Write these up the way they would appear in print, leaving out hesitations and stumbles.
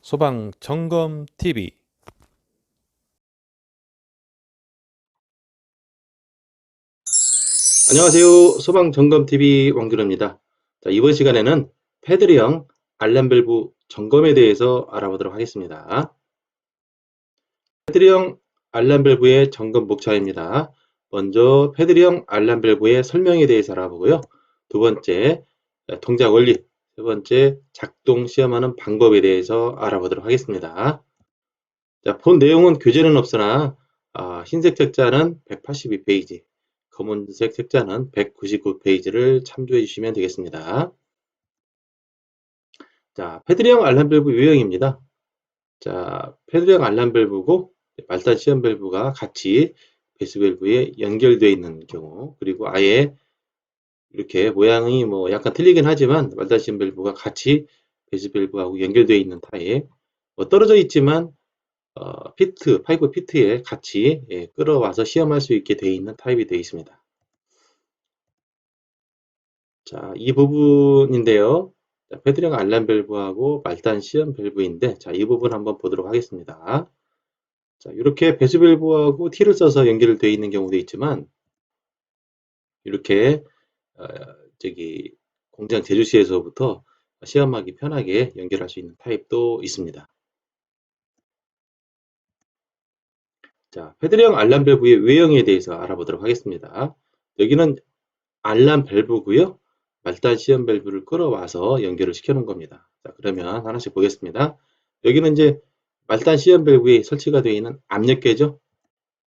소방 점검 TV. 안녕하세요. 소방점검TV 왕준호입니다. 자, 이번 시간에는 패드리형 알람 밸브 점검에 대해서 알아보도록 하겠습니다. 패드리형 알람 밸브의 점검 목차입니다. 먼저 패드리형 알람 밸브의 설명에 대해서 알아보고요. 두 번째, 동작 원리, 세 번째, 작동 시험하는 방법에 대해서 알아보도록 하겠습니다. 자, 본 내용은 교재는 없으나 흰색 책자는 182페이지, 검은색 책자는 199페이지를 참조해 주시면 되겠습니다. 자, 패드리형 알람 밸브 유형입니다. 자, 패드리형 알람 밸브고 말단 시험 밸브가 같이 배수 밸브에 연결되어 있는 경우, 그리고 아예 이렇게 모양이 뭐 약간 틀리긴 하지만 말단 시험 밸브가 같이 배수 밸브하고 연결되어 있는 타입, 떨어져 있지만 파이프 피트에 같이 끌어와서 시험할 수 있게 되어 있는 타입이 되어 있습니다. 자, 이 부분인데요. 패드리형 알람 밸브하고 말단 시험 밸브인데, 자, 이 부분 한번 보도록 하겠습니다. 자, 이렇게 배수 밸브하고 T를 써서 연결되어 있는 경우도 있지만, 이렇게 어, 공장 제조시에서부터 시험하기 편하게 연결할 수 있는 타입도 있습니다. 자, 패드리형 알람 밸브의 외형에 대해서 알아보도록 하겠습니다. 여기는 알람 밸브고요. 말단 시험 밸브를 끌어와서 연결을 시켜 놓은 겁니다. 자, 그러면 하나씩 보겠습니다. 여기는 이제 말단 시험 밸브에 설치가 되어 있는 압력계죠.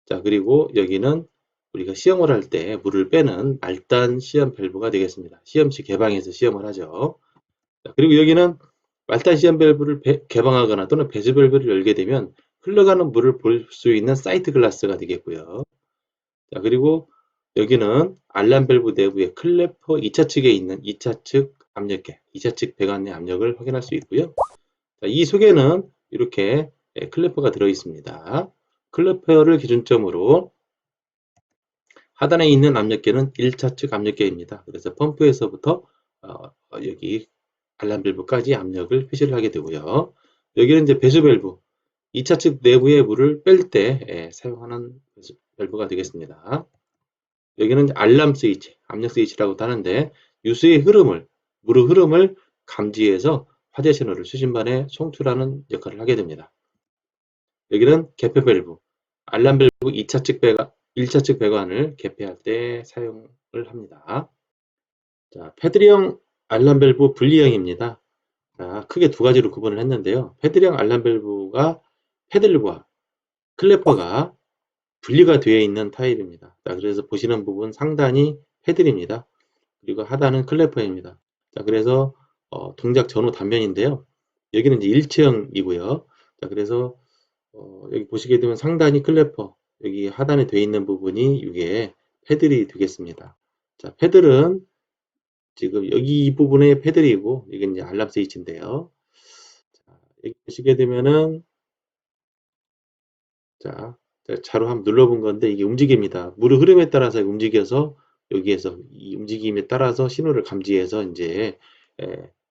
자, 그리고 여기는 우리가 시험을 할 때 물을 빼는 말단 시험 밸브가 되겠습니다. 시험시 개방해서 시험을 하죠. 자, 그리고 여기는 말단 시험 밸브를 개방하거나 또는 배수 밸브를 열게 되면 흘러가는 물을 볼 수 있는 사이트 글라스가 되겠고요. 자, 그리고 여기는 알람 밸브 내부에 클래퍼 2차 측에 있는 2차 측 압력계, 2차 측 배관 내 압력을 확인할 수 있고요. 자, 이 속에는 이렇게 클래퍼가 들어 있습니다. 클래퍼를 기준점으로 하단에 있는 압력계는 1차 측 압력계입니다. 그래서 펌프에서부터 여기 알람 밸브까지 압력을 표시를 하게 되고요. 여기는 이제 배수 밸브, 2차 측 내부의 물을 뺄 때 사용하는 배수 밸브가 되겠습니다. 여기는 알람 스위치, 압력 스위치라고도 하는데 유수의 흐름을, 물의 흐름을 감지해서 화재 신호를 수신반에 송출하는 역할을 하게 됩니다. 여기는 개폐 밸브, 알람 밸브 2차 측 배관, 1차 측 배관을 개폐할 때 사용을 합니다. 자, 패드리형 알람 밸브 분리형입니다. 자, 크게 두 가지로 구분을 했는데요. 패드리형 알람 밸브가 패들과 클래퍼가 분리가 되어 있는 타입입니다. 자, 그래서 보시는 부분 상단이 패들입니다. 그리고 하단은 클래퍼입니다. 자, 그래서 동작 전후 단면인데요. 여기는 이제 일체형이고요. 자, 그래서 여기 보시게 되면 상단이 클래퍼, 여기 하단에 되어 있는 부분이 이게 패들이 되겠습니다. 자, 패들은 지금 여기 이 부분에 패들이고, 이게 이제 알람 스위치인데요. 자, 여기 보시게 되면은, 자, 자로 한번 눌러본 건데, 이게 움직입니다. 물의 흐름에 따라서 움직여서, 여기에서 이 움직임에 따라서 신호를 감지해서 이제,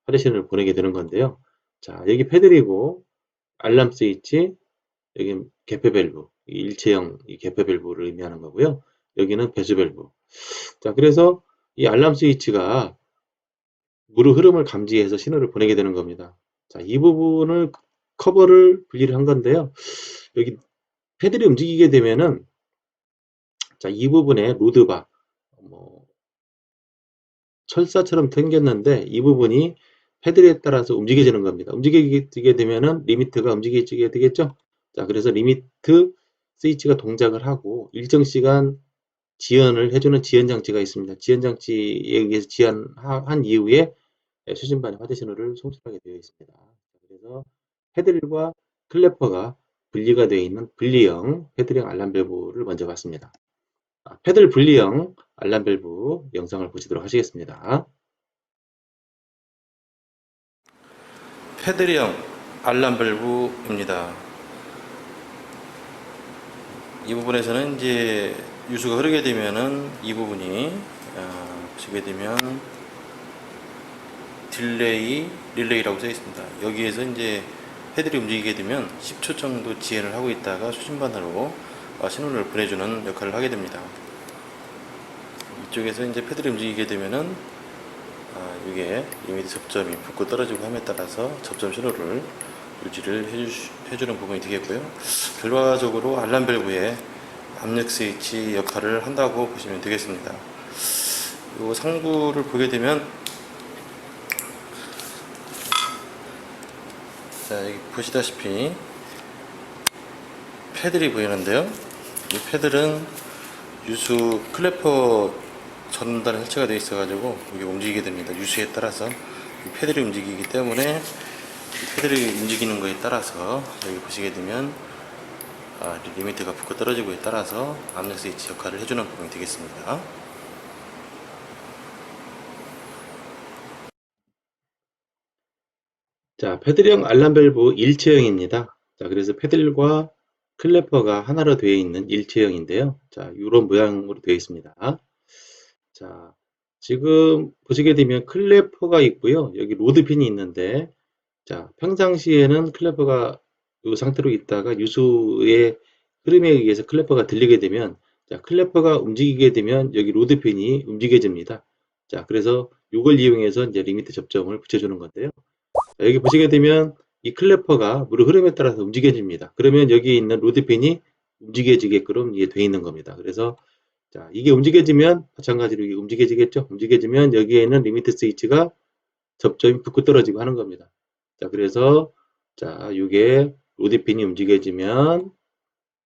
화재 신호를 보내게 되는 건데요. 자, 여기 패들이고, 알람 스위치, 여기 개폐 밸브, 일체형 이 개폐 밸브를 의미하는 거고요. 여기는 배수 밸브. 자, 그래서 이 알람 스위치가 물의 흐름을 감지해서 신호를 보내게 되는 겁니다. 자, 이 부분을 커버를 분리를 한 건데요. 여기 패들이 움직이게 되면은, 자, 이 부분에 로드바, 뭐, 철사처럼 생겼는데, 이 부분이 패들에 따라서 움직여지는 겁니다. 움직이게 되면은 리미트가 움직이게 되겠죠? 자, 그래서 리미트 스위치가 동작을 하고, 일정 시간 지연을 해주는 지연 장치가 있습니다. 지연 장치에 의해서 지연한 이후에 수신반의 화재 신호를 송출하게 되어 있습니다. 그래서 패들과 클래퍼가 분리가 되어 있는 분리형 패들형 알람 밸브를 먼저 봤습니다. 패들 분리형 알람 밸브 영상을 보시도록 하시겠습니다. 패드리형 알람 밸브입니다. 이 부분에서는 이제 유수가 흐르게 되면은 이 부분이 보시게 되면 딜레이, 릴레이라고 되어 있습니다. 여기에서 이제 패들이 움직이게 되면 10초 정도 지연을 하고 있다가 수신반으로 신호를 보내주는 역할을 하게 됩니다. 이쪽에서 이제 패들이 움직이게 되면은 이게 리미트 접점이 붙고 떨어지고 함에 따라서 접점 신호를 유지를 해주는 부분이 되겠고요. 결과적으로 알람 밸브의 압력 스위치 역할을 한다고 보시면 되겠습니다. 이 상부를 보게 되면, 자, 여기 보시다시피 패들이 보이는데요. 이 패들은 유수 클래퍼 전달에 설치가 되어 있어가지고 이게 움직이게 됩니다. 유수에 따라서 이 패들이 움직이기 때문에 이 패들이 움직이는 거에 따라서 여기 보시게 되면 리미트가 붙고 떨어지고에 따라서 압력 스위치 역할을 해주는 부분이 되겠습니다. 자, 패들형 알람 밸브 일체형입니다. 자, 그래서 패들과 클래퍼가 하나로 되어 있는 일체형인데요. 자, 이런 모양으로 되어 있습니다. 자, 지금 보시게 되면 클래퍼가 있고요. 여기 로드핀이 있는데, 자, 평상시에는 클래퍼가 이 상태로 있다가 유수의 흐름에 의해서 클래퍼가 들리게 되면, 자, 클래퍼가 움직이게 되면 여기 로드핀이 움직여집니다. 자, 그래서 이걸 이용해서 이제 리미트 접점을 붙여주는 건데요. 자, 여기 보시게 되면 이 클래퍼가 물의 흐름에 따라서 움직여집니다. 그러면 여기 있는 로드핀이 움직여지게끔 이게 되어 있는 겁니다. 그래서 자, 이게 움직여지면 마찬가지로 이게 움직여지겠죠. 움직여지면 여기에는 리미트 스위치가 접점이 붙고 떨어지고 하는 겁니다. 자, 그래서 자, 이게 로드핀이 움직여지면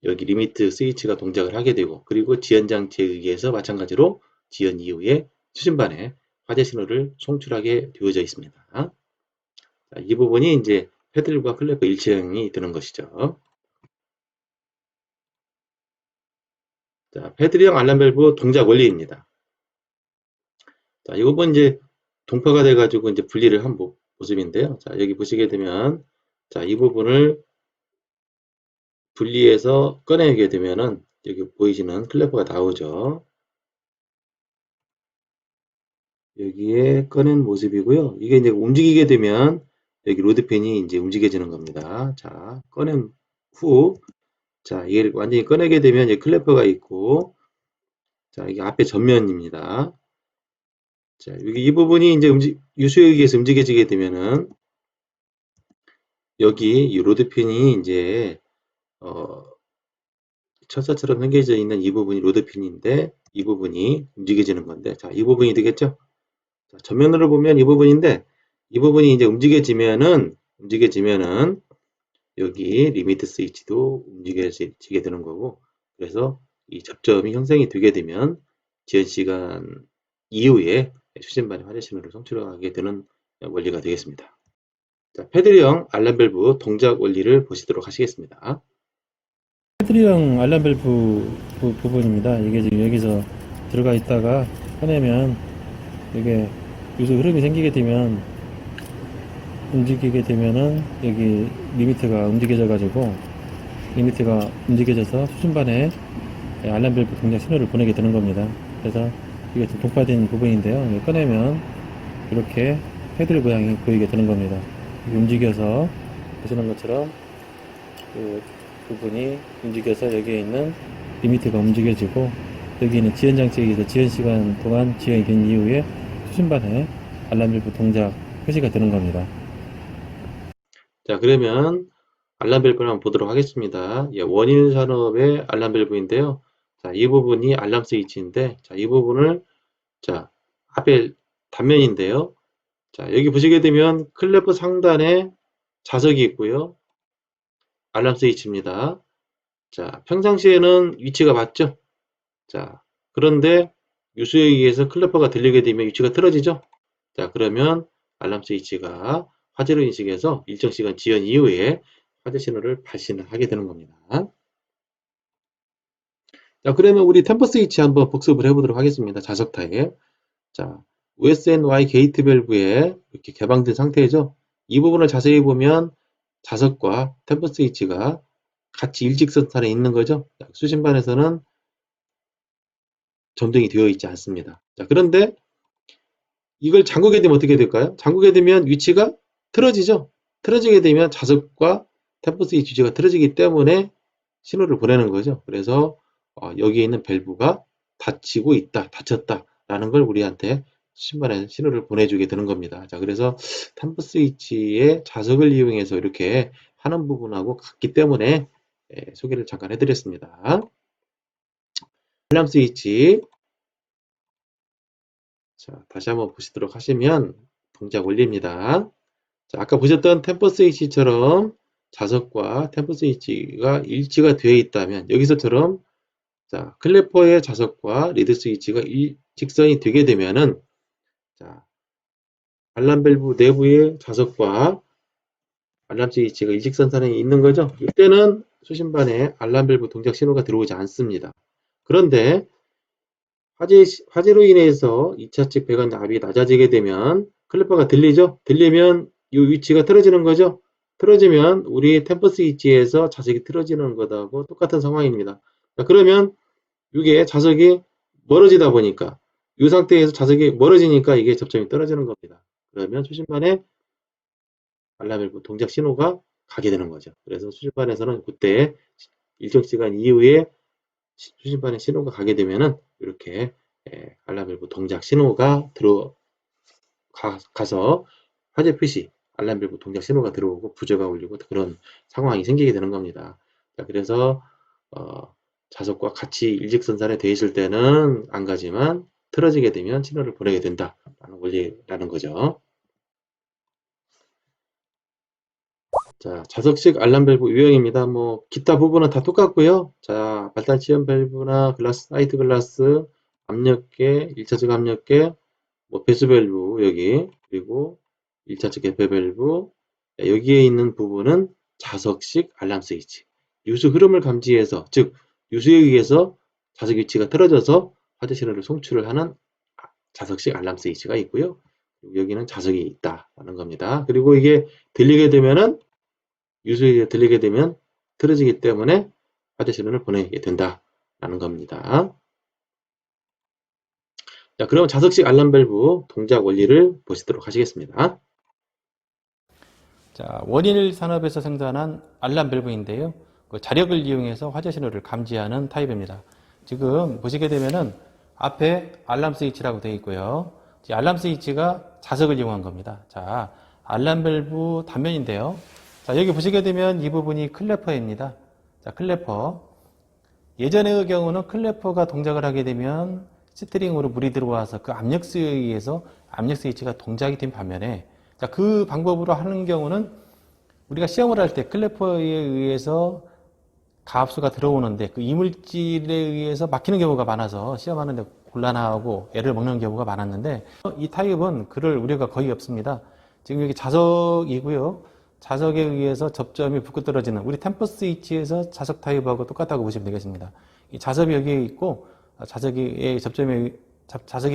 여기 리미트 스위치가 동작을 하게 되고, 그리고 지연 장치에 의해서 마찬가지로 지연 이후에 수신반에 화재 신호를 송출하게 되어져 있습니다. 자, 이 부분이 이제 패들과 클래퍼 일체형이 되는 것이죠. 자, 패들형 알람 밸브 동작 원리입니다. 자, 이 부분 이제 동파가 돼가지고 이제 분리를 한 모습인데요. 자, 여기 보시게 되면, 자, 이 부분을 분리해서 꺼내게 되면은 여기 보이시는 클래퍼가 나오죠. 여기에 꺼낸 모습이고요. 이게 이제 움직이게 되면 여기 로드펜이 이제 움직여지는 겁니다. 자, 꺼낸 후, 자, 이게 완전히 꺼내게 되면 여기 클래퍼가 있고, 자, 이게 앞에 전면입니다. 자, 여기 이 부분이 이제 유수에 의해서 움직여지게 되면은 여기 이 로드핀이 이제 철사처럼 생겨져 있는 이 부분이 로드핀인데 이 부분이 움직여지는 건데, 자, 이 부분이 되겠죠? 자, 전면으로 보면 이 부분인데 이 부분이 이제 움직여지면은 여기 리미트 스위치도 움직여지게 되는 거고, 그래서 이 접점이 형성이 되게 되면 지연 시간 이후에 수신반의 화재 신호를 송출하게 되는 원리가 되겠습니다. 자, 패드형 알람 밸브 동작 원리를 보시도록 하시겠습니다. 패드형 알람 밸브 부분입니다. 이게 지금 여기서 들어가 있다가 꺼내면 이게 유수 흐름이 생기게 되면 움직이게 되면은 여기 리미트가 움직여져 가지고 리미트가 움직여져서 수신반에 알람 밸브 동작 신호를 보내게 되는 겁니다. 그래서 이게 좀 동파된 부분인데요. 꺼내면 이렇게 패들 모양이 보이게 되는 겁니다. 움직여서 보시는 것처럼 그 부분이 움직여서 여기에 있는 리미트가 움직여지고, 여기 있는 지연 장치에 의해서 지연 시간 동안 지연이 된 이후에 수신반에 알람 밸브 동작 표시가 되는 겁니다. 자, 그러면 알람 밸브를 한번 보도록 하겠습니다. 예, 원일 산업의 알람 밸브인데요. 자, 이 부분이 알람 스위치인데, 자, 이 부분을, 자, 앞에 단면인데요. 자, 여기 보시게 되면 클래프 상단에 자석이 있고요. 알람 스위치입니다. 자, 평상시에는 위치가 맞죠? 자, 그런데 유수에 의해서 클래퍼가 들리게 되면 위치가 틀어지죠? 자, 그러면 알람 스위치가 화재로 인식해서 일정 시간 지연 이후에 화재 신호를 발신을 하게 되는 겁니다. 자, 그러면 우리 템퍼 스위치 한번 복습을 해보도록 하겠습니다. 자석 타입. 자, OSNY 게이트 밸브에 이렇게 개방된 상태죠. 이 부분을 자세히 보면 자석과 템퍼 스위치가 같이 일직선상에 있는 거죠. 자, 수신반에서는 점등이 되어 있지 않습니다. 자, 그런데 이걸 잠그게 되면 어떻게 될까요? 잠그게 되면 위치가 틀어지죠. 틀어지게 되면 자석과 템퍼스의 지지가 틀어지기 때문에 신호를 보내는 거죠. 그래서 여기에 있는 밸브가 닫히고 있다, 닫혔다라는 걸 우리한테 수신반에 신호를 보내주게 되는 겁니다. 자, 그래서 템퍼 스위치의 자석을 이용해서 이렇게 하는 부분하고 같기 때문에 소개를 잠깐 해드렸습니다. 알람 스위치. 자, 다시 한번 보시도록 하시면 동작 원리입니다. 자, 아까 보셨던 템퍼 스위치처럼 자석과 템퍼 스위치가 일치가 되어 있다면 여기서처럼 자, 클래퍼의 자석과 리드 스위치가 일직선이 되게 되면은 자, 알람 밸브 내부의 자석과 알람 스위치가 일직선상에 있는 거죠. 이때는 수신반에 알람 밸브 동작 신호가 들어오지 않습니다. 그런데 화재로 인해서 2차 측 배관 압이 낮아지게 되면 클래퍼가 들리죠? 들리면 이 위치가 틀어지는 거죠? 틀어지면 우리 템퍼 스위치에서 자석이 틀어지는 것하고 똑같은 상황입니다. 자, 그러면 이게 자석이 멀어지다 보니까 이 상태에서 자석이 멀어지니까 이게 접점이 떨어지는 겁니다. 그러면 수신반에 알람 밸브 동작 신호가 가게 되는 거죠. 그래서 수신반에서는 그때 일정 시간 이후에 수신반에 신호가 가게 되면은 이렇게 알람 밸브 동작 신호가 들어가서 화재 표시 알람 밸브 동작 신호가 들어오고 부저가 울리고 그런 상황이 생기게 되는 겁니다. 자, 그래서 자석과 같이 일직선상에 되어 있을 때는 안 가지만 틀어지게 되면 신호를 보내게 된다라는 원리라는 거죠. 자, 자석식 알람 밸브 유형입니다. 뭐 기타 부분은 다 똑같고요. 자, 발단 시험 밸브나 글라스, 사이드 글라스, 압력계, 1차적 압력계, 뭐 배수 밸브 여기, 그리고 1차적 개폐 밸브, 여기에 있는 부분은 자석식 알람 스위치. 유수 흐름을 감지해서, 즉 유수에 의해서 자석 위치가 틀어져서 화재 신호를 송출을 하는 자석식 알람 스위치가 있고요. 여기는 자석이 있다라는 겁니다. 그리고 이게 들리게 되면은 유수에 들리게 되면 틀어지기 때문에 화재 신호를 보내게 된다라는 겁니다. 자, 그럼 자석식 알람 밸브 동작 원리를 보시도록 하시겠습니다. 자, 원일 산업에서 생산한 알람 밸브인데요. 그 자력을 이용해서 화재 신호를 감지하는 타입입니다. 지금 보시게 되면은 앞에 알람 스위치라고 되어 있고요. 이 알람 스위치가 자석을 이용한 겁니다. 자, 알람 밸브 단면인데요. 자, 여기 보시게 되면 이 부분이 클래퍼입니다. 자, 클래퍼. 예전의 경우는 클래퍼가 동작을 하게 되면 스트링으로 물이 들어와서 그 압력수에 의해서 압력 스위치가 동작이 된 반면에 자, 그 방법으로 하는 경우는 우리가 시험을 할 때 클래퍼에 의해서 가압수가 들어오는데 그 이물질에 의해서 막히는 경우가 많아서 시험하는데 곤란하고 애를 먹는 경우가 많았는데 이 타입은 그럴 우려가 거의 없습니다. 지금 여기 자석이고요. 자석에 의해서 접점이 붙고 떨어지는 우리 템퍼 스위치에서 자석 타입하고 똑같다고 보시면 되겠습니다. 이 자석이 여기에 있고 자석에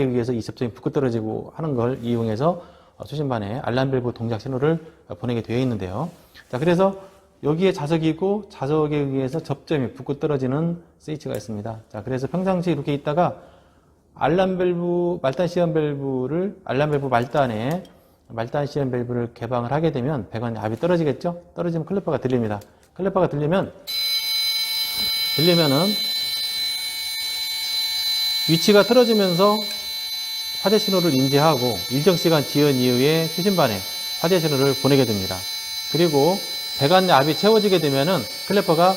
의해서 이 접점이 붙고 떨어지고 하는 걸 이용해서 수신반에 알람 밸브 동작 신호를 보내게 되어 있는데요. 자, 그래서 여기에 자석이고 자석에 의해서 접점이 붙고 떨어지는 스위치가 있습니다. 자, 그래서 평상시에 이렇게 있다가 알람 밸브, 말단 시험 밸브를 알람 밸브 말단에 말단 시험 밸브를 개방을 하게 되면 배관의 압이 떨어지겠죠? 떨어지면 클래퍼가 들립니다. 클래퍼가 들리면은 위치가 틀어지면서 화재 신호를 인지하고 일정 시간 지연 이후에 수신반에 화재 신호를 보내게 됩니다. 그리고 배관 내 압이 채워지게 되면은 클래퍼가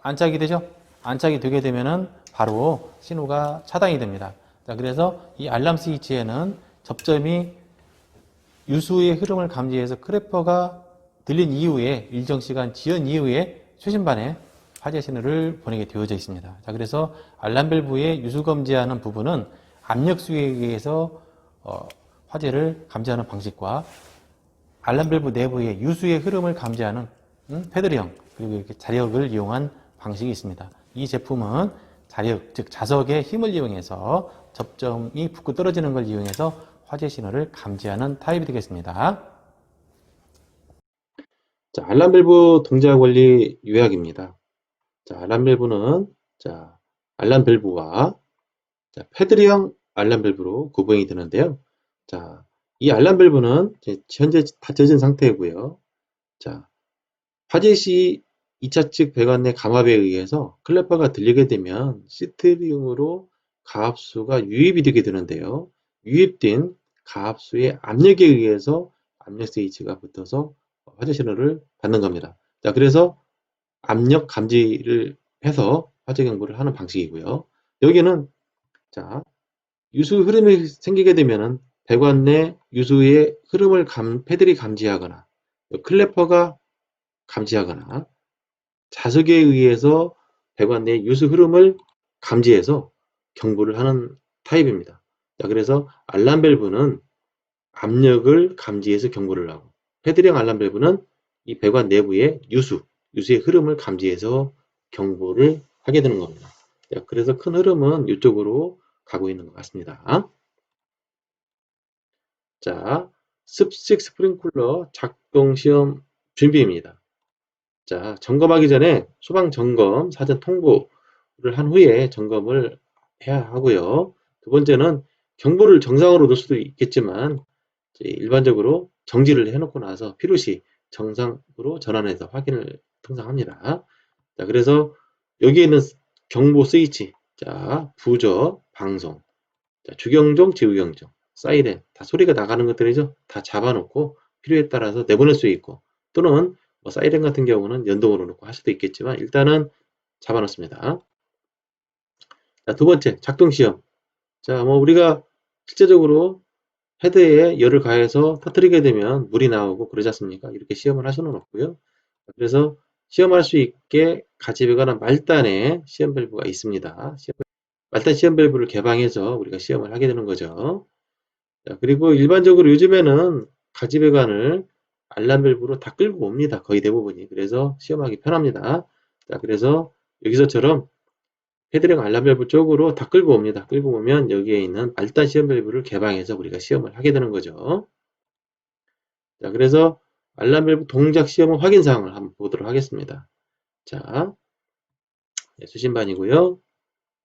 안착이 되죠? 안착이 되게 되면은 바로 신호가 차단이 됩니다. 자, 그래서 이 알람 스위치에는 접점이 유수의 흐름을 감지해서 클래퍼가 들린 이후에 일정 시간 지연 이후에 수신반에 화재 신호를 보내게 되어져 있습니다. 자, 그래서 알람 밸브의 유수 감지하는 부분은 압력수에 의해서 화재를 감지하는 방식과 알람 밸브 내부의 유수의 흐름을 감지하는 패드형 그리고 이렇게 자력을 이용한 방식이 있습니다. 이 제품은 자력, 즉 자석의 힘을 이용해서 접점이 붙고 떨어지는 걸 이용해서 화재 신호를 감지하는 타입이 되겠습니다. 자, 알람 밸브 동작 원리 요약입니다. 자, 알람 밸브는 자, 알람 밸브와 자, 패드형 알람 밸브로 구분이 되는데요. 자, 이 알람 밸브는 현재 닫혀진 상태이고요. 자, 화재 시 2차 측 배관 내 감압에 의해서 클래퍼가 들리게 되면 시트링으로 가압수가 유입이 되게 되는데요. 유입된 가압수의 압력에 의해서 압력 스위치가 붙어서 화재 신호를 받는 겁니다. 자, 그래서 압력 감지를 해서 화재 경보를 하는 방식이고요. 여기는 자, 유수 흐름이 생기게 되면은 배관 내 유수의 흐름을 패들이 감지하거나 클래퍼가 감지하거나 자석에 의해서 배관 내 유수 흐름을 감지해서 경보를 하는 타입입니다. 자, 그래서 알람 밸브는 압력을 감지해서 경보를 하고 패드령 알람 밸브는 이 배관 내부의 유수의 흐름을 감지해서 경보를 하게 되는 겁니다. 자, 그래서 큰 흐름은 이쪽으로 가고 있는 것 같습니다. 자, 습식 스프링클러 작동 시험 준비입니다. 자, 점검하기 전에 소방 점검 사전 통보를 한 후에 점검을 해야 하고요. 두 번째는 경보를 정상으로 놓을 수도 있겠지만 일반적으로 정지를 해놓고 나서 필요시 정상으로 전환해서 확인을 통상 합니다. 자, 그래서 여기에 있는 경보 스위치, 자, 부저, 방송, 자, 주경종, 지우경종, 사이렌, 다 소리가 나가는 것들이죠. 다 잡아놓고 필요에 따라서 내보낼 수 있고 또는 뭐 사이렌 같은 경우는 연동으로 놓고 할 수도 있겠지만 일단은 잡아놓습니다. 자, 두 번째, 작동 시험. 자, 뭐 우리가 실제적으로 헤드에 열을 가해서 터뜨리게 되면 물이 나오고 그러지 않습니까? 이렇게 시험을 할 수는 없고요. 그래서 시험할 수 있게 가지배관한 말단에 시험 밸브가 있습니다. 말단 시험 밸브를 개방해서 우리가 시험을 하게 되는 거죠. 자, 그리고 일반적으로 요즘에는 가지배관을 알람 밸브로 다 끌고 옵니다. 거의 대부분이. 그래서 시험하기 편합니다. 자, 그래서 여기서처럼 헤드링 알람 밸브 쪽으로 다 끌고 옵니다. 끌고 오면 여기에 있는 말단 시험 밸브를 개방해서 우리가 시험을 하게 되는 거죠. 자, 그래서 알람 밸브 동작 시험 확인 사항을 한번 보도록 하겠습니다. 자, 수신반이고요.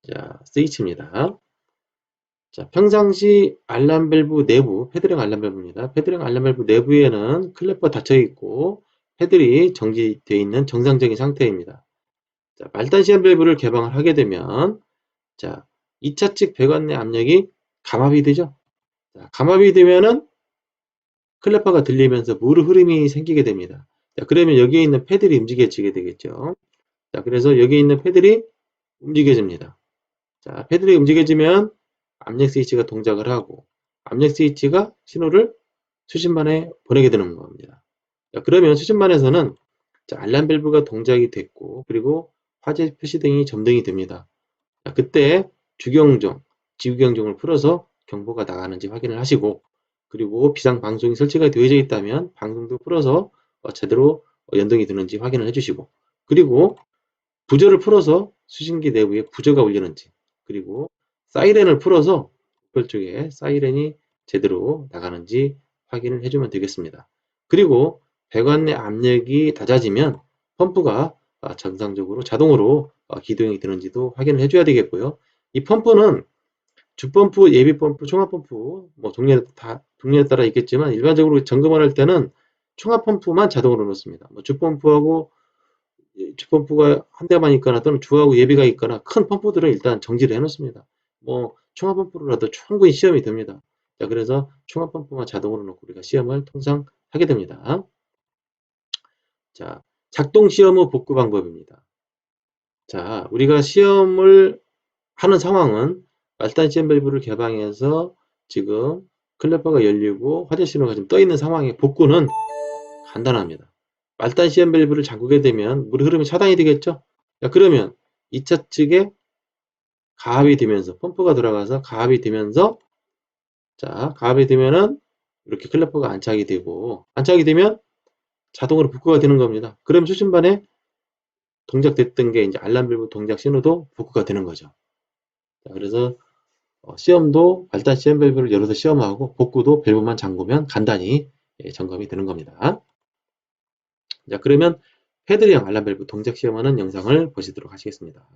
자, 스위치입니다. 자, 평상시 알람 밸브 내부, 패드링 알람 밸브입니다. 패드링 알람 밸브 내부에는 클래퍼 닫혀 있고 패들이 정지되어 있는 정상적인 상태입니다. 자, 말단 시험 밸브를 개방을 하게 되면 자, 2차 측 배관 내 압력이 감압이 되죠. 자, 감압이 되면은 클래퍼가 들리면서 물 흐름이 생기게 됩니다. 자, 그러면 여기에 있는 패들이 움직여지게 되겠죠. 자, 그래서 여기 있는 패들이 움직여집니다. 자, 패들이 움직여지면 압력 스위치가 동작을 하고 압력 스위치가 신호를 수신반에 보내게 되는 겁니다. 자, 그러면 수신반에서는 자, 알람 밸브가 동작이 됐고 그리고 화재 표시등이 점등이 됩니다. 자, 그때 주경종, 지우경종을 풀어서 경보가 나가는지 확인을 하시고 그리고 비상 방송이 설치가 되어져 있다면 방송도 풀어서 제대로 연동이 되는지 확인을 해주시고 그리고 부저를 풀어서 수신기 내부에 부저가 울리는지 그리고 사이렌을 풀어서 목표 쪽에 사이렌이 제대로 나가는지 확인을 해주면 되겠습니다. 그리고 배관 내 압력이 낮아지면 펌프가 정상적으로 자동으로 기동이 되는지도 확인을 해줘야 되겠고요. 이 펌프는 주펌프, 예비펌프, 총합펌프 뭐 종류에 따라 있겠지만 일반적으로 점검을 할 때는 총합펌프만 자동으로 넣습니다. 뭐 주펌프가 한 대만 있거나 또는 주하고 예비가 있거나 큰 펌프들은 일단 정지를 해놓습니다. 뭐 총합펌프로라도 충분히 시험이 됩니다. 자, 그래서 총합펌프만 자동으로 넣고 우리가 시험을 통상 하게 됩니다. 자, 작동 시험 후 복구 방법입니다. 자, 우리가 시험을 하는 상황은 말단 시험 밸브를 개방해서 지금 클래퍼가 열리고 화재 신호가 지금 떠 있는 상황에 복구는 간단합니다. 말단 시험 밸브를 잠그게 되면 물의 흐름이 차단이 되겠죠? 자, 그러면 2차 측에 가압이 되면서 펌프가 돌아가서 가압이 되면서 자, 가압이 되면은 이렇게 클래퍼가 안착이 되고 안착이 되면 자동으로 복구가 되는 겁니다. 그럼 수신반에 동작됐던 게 이제 알람 밸브 동작 신호도 복구가 되는 거죠. 자, 그래서 시험도 말단 시험 밸브를 열어서 시험하고 복구도 밸브만 잠그면 간단히 점검이 되는 겁니다. 자, 그러면 패드형 알람 밸브 동작 시험하는 영상을 보시도록 하시겠습니다.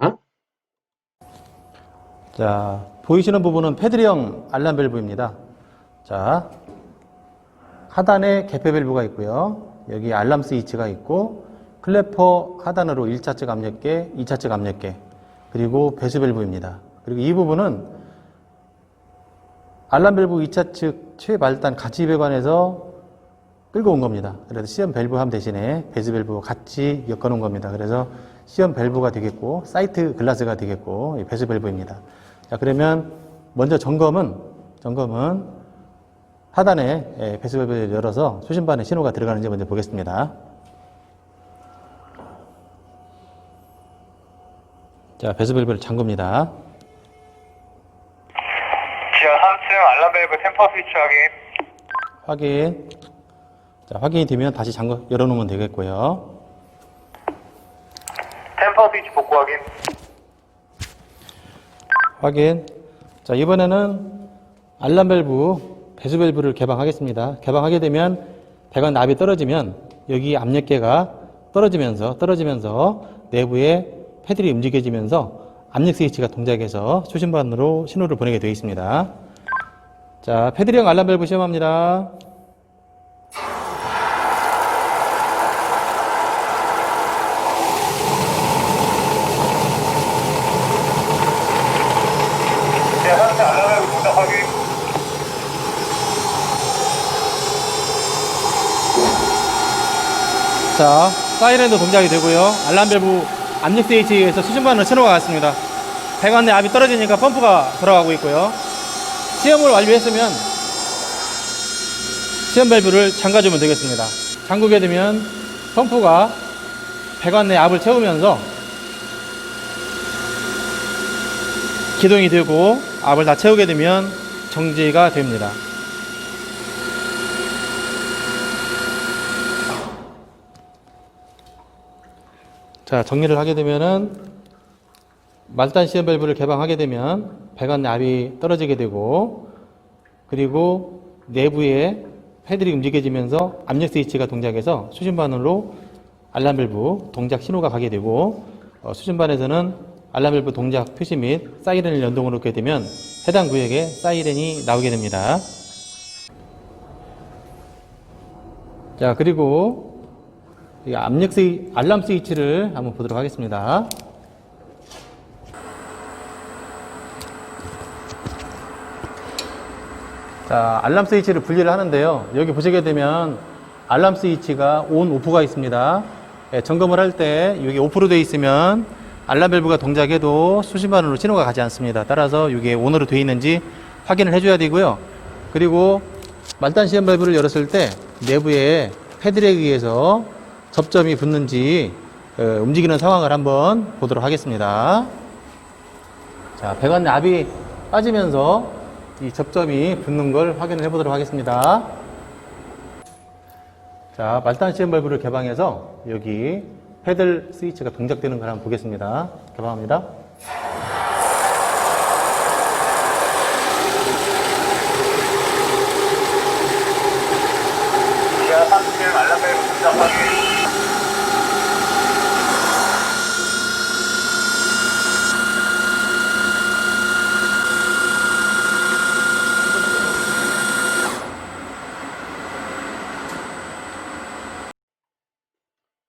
자, 보이시는 부분은 패드형 알람 밸브입니다. 자, 하단에 개폐 밸브가 있고요. 여기 알람 스위치가 있고 클래퍼 하단으로 1차측 압력계, 2차측 압력계, 그리고 배수 밸브입니다. 그리고 이 부분은 알람 밸브 2차측 최말단 같이 배관에서 끌고 온 겁니다. 그래서 시험 밸브 함 대신에 배수 밸브와 같이 엮어 놓은 겁니다. 그래서 시험 밸브가 되겠고 사이트 글라스가 되겠고 배수 밸브입니다. 자, 그러면 먼저 점검은 하단에 배수 밸브를 열어서 수신반에 신호가 들어가는지 먼저 보겠습니다. 자, 배수 밸브를 잠굽니다. 지하 3층 알람 밸브 템퍼 스위치 확인. 확인. 자, 확인이 되면 다시 열어놓으면 되겠고요. 템퍼 스위치 복구 확인. 확인. 자, 이번에는 알람 밸브, 배수 밸브를 개방하겠습니다. 개방하게 되면 배관 납이 떨어지면 여기 압력계가 떨어지면서 내부에 패들이 움직여지면서 압력 스위치가 동작해서 수신반으로 신호를 보내게 되어 있습니다. 자, 패드형 알람 밸브 시험합니다. 지하 3층 알람 밸브 동작 확인. 자, 사이렌도 동작이 되고요. 알람 밸브 압력 스위치에 의해서 수신반으로 신호가 갔습니다. 배관 내 압이 떨어지니까 펌프가 들어가고 있고요. 시험을 완료했으면 시험 밸브를 잠가주면 되겠습니다. 잠그게 되면 펌프가 배관 내 압을 채우면서 기동이 되고 압을 다 채우게 되면 정지가 됩니다. 자, 정리를 하게 되면은 말단 시험 밸브를 개방하게 되면 배관 내 압이 떨어지게 되고, 그리고 내부에 패들이 움직여지면서 압력 스위치가 동작해서 수신반으로 알람 밸브 동작 신호가 가게 되고, 수신반에서는 알람 밸브 동작 표시 및 사이렌을 연동을 놓게 되면 해당 구역에 사이렌이 나오게 됩니다. 자, 그리고 이 알람 스위치를 한번 보도록 하겠습니다. 자, 알람 스위치를 분리를 하는데요. 여기 보시게 되면 알람 스위치가 온, 오프가 있습니다. 점검을 할 때 여기 오프로 되어 있으면 알람 밸브가 동작해도 수신반으로 신호가 가지 않습니다. 따라서 이게 온으로 되어 있는지 확인을 해줘야 되고요. 그리고 말단 시험 밸브를 열었을 때 내부에 패드에 의해서 접점이 붙는지 움직이는 상황을 한번 보도록 하겠습니다. 자, 배관 내 압이 빠지면서 이 접점이 붙는 걸 확인을 해보도록 하겠습니다. 자, 말단 시험 밸브를 개방해서 여기 패들 스위치가 동작되는 걸 한번 보겠습니다. 개방합니다. 지하 3층 알람 밸브 동작 확인.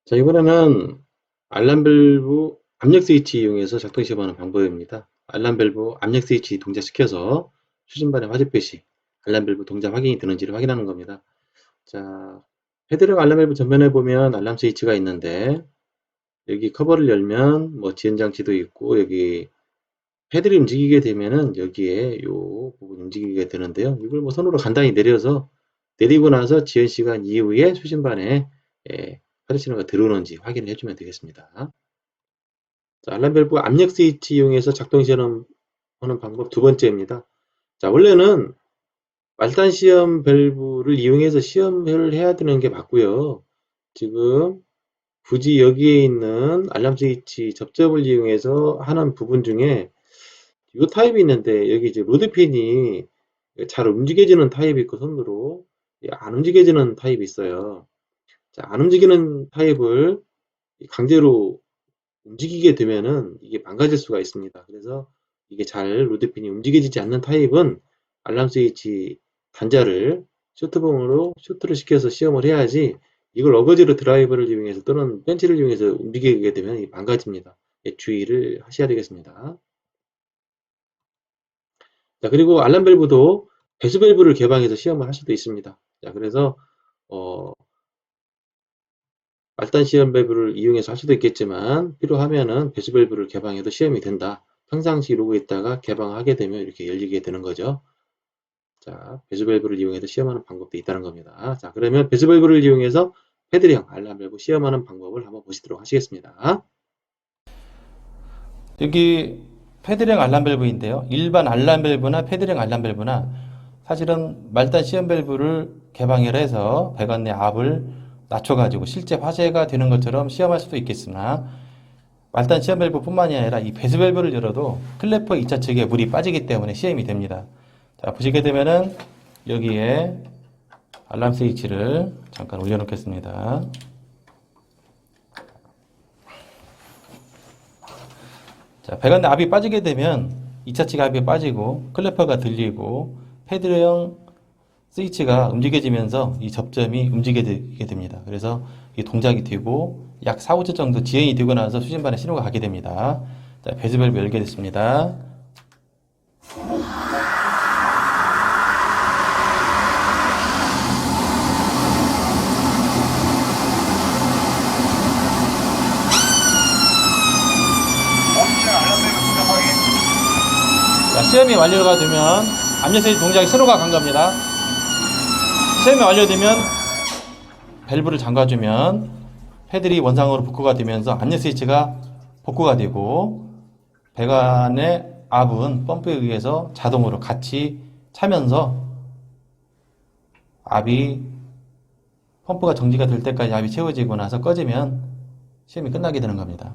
자, 이번에는 알람 밸브 압력 스위치 이용해서 작동 시험하는 방법입니다. 알람 밸브 압력 스위치 동작시켜서 수신반의 화재 표시, 알람 밸브 동작 확인이 되는지를 확인하는 겁니다. 자, 패드력 알람 밸브 전면에 보면 알람 스위치가 있는데 여기 커버를 열면 뭐 지연 장치도 있고 여기 패드를 움직이게 되면은 여기에 요 부분 움직이게 되는데요. 이걸 뭐 손으로 간단히 내리고 나서 지연 시간 이후에 수신반에 화재 신호가 들어오는지 확인을 해주면 되겠습니다. 자, 알람 밸브 압력 스위치 이용해서 작동 시험하는 방법 두 번째입니다. 자, 원래는 말단 시험 밸브를 이용해서 시험을 해야 되는 게 맞고요. 지금 굳이 여기에 있는 알람 스위치 접점을 이용해서 하는 부분 중에 이 타입이 있는데 여기 이제 로드핀이 잘 움직여지는 타입이 있고 손으로 안 움직여지는 타입이 있어요. 자, 안 움직이는 타입을 강제로 움직이게 되면은 이게 망가질 수가 있습니다. 그래서 이게 잘 로드핀이 움직여지지 않는 타입은 알람 스위치 단자를 쇼트봉으로 쇼트를 시켜서 시험을 해야지 이걸 어거지로 드라이버를 이용해서 또는 벤치를 이용해서 움직이게 되면 이게 망가집니다. 주의를 하셔야 되겠습니다. 자, 그리고 알람 밸브도 배수 밸브를 개방해서 시험을 할 수도 있습니다. 자, 그래서 말단 시험 밸브를 이용해서 할 수도 있겠지만 필요하면은 배수 밸브를 개방해도 시험이 된다. 평상시 이러고 있다가 개방하게 되면 이렇게 열리게 되는 거죠. 자, 배수 밸브를 이용해서 시험하는 방법도 있다는 겁니다. 자, 그러면 배수 밸브를 이용해서 패드령 알람 밸브 시험하는 방법을 한번 보시도록 하시겠습니다. 여기 패드령 알람 밸브인데요. 일반 알람 밸브나 패드령 알람 밸브나 사실은 말단 시험 밸브를 개방을 해서 배관 내 압을 낮춰가지고 실제 화재가 되는 것처럼 시험할 수도 있겠으나 말단 시험 밸브뿐만이 아니라 이 배수 밸브를 열어도 클래퍼 2차 측에 물이 빠지기 때문에 시험이 됩니다. 자, 보시게 되면은 여기에 알람 스위치를 잠깐 올려놓겠습니다. 자, 배관 내 압이 빠지게 되면 2차 측 압이 빠지고 클래퍼가 들리고 패드형 스위치가 움직여지면서 이 접점이 움직이게 됩니다. 그래서 이 동작이 되고 약 4, 5초 정도 지연이 되고 나서 수신반에 신호가 가게 됩니다. 자, 배수 밸브 열게 됐습니다. 자, 시험이 완료가 되면 압력 스위치 동작에 신호가 간 겁니다. 시험이 완료되면 밸브를 잠가주면 패들이 원상으로 복구가 되면서 압력 스위치가 복구가 되고 배관의 압은 펌프에 의해서 자동으로 같이 차면서 압이 펌프가 정지가 될 때까지 압이 채워지고 나서 꺼지면 시험이 끝나게 되는 겁니다.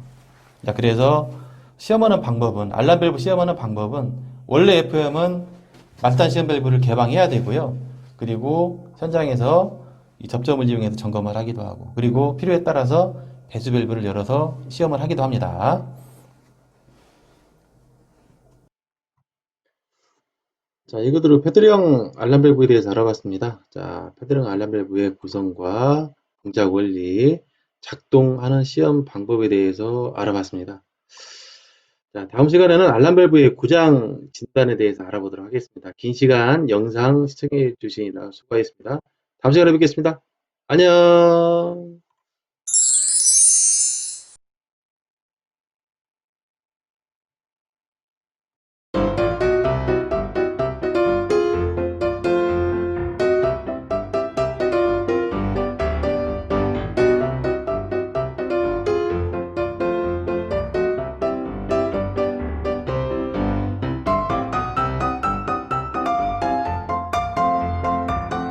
자, 그래서 시험하는 방법은 알람 밸브 시험하는 방법은 원래 FM은 말단 시험 밸브를 개방해야 되고요. 그리고 현장에서 이 접점을 이용해서 점검을 하기도 하고 그리고 필요에 따라서 배수 밸브를 열어서 시험을 하기도 합니다. 자, 이것으로 패드령 알람 밸브에 대해서 알아봤습니다. 자, 패드령 알람 밸브의 구성과 동작 원리, 작동하는 시험 방법에 대해서 알아봤습니다. 자, 다음 시간에는 알람 밸브의 고장 진단에 대해서 알아보도록 하겠습니다. 긴 시간 영상 시청해 주시느라 수고하셨습니다. 다음 시간에 뵙겠습니다. 안녕.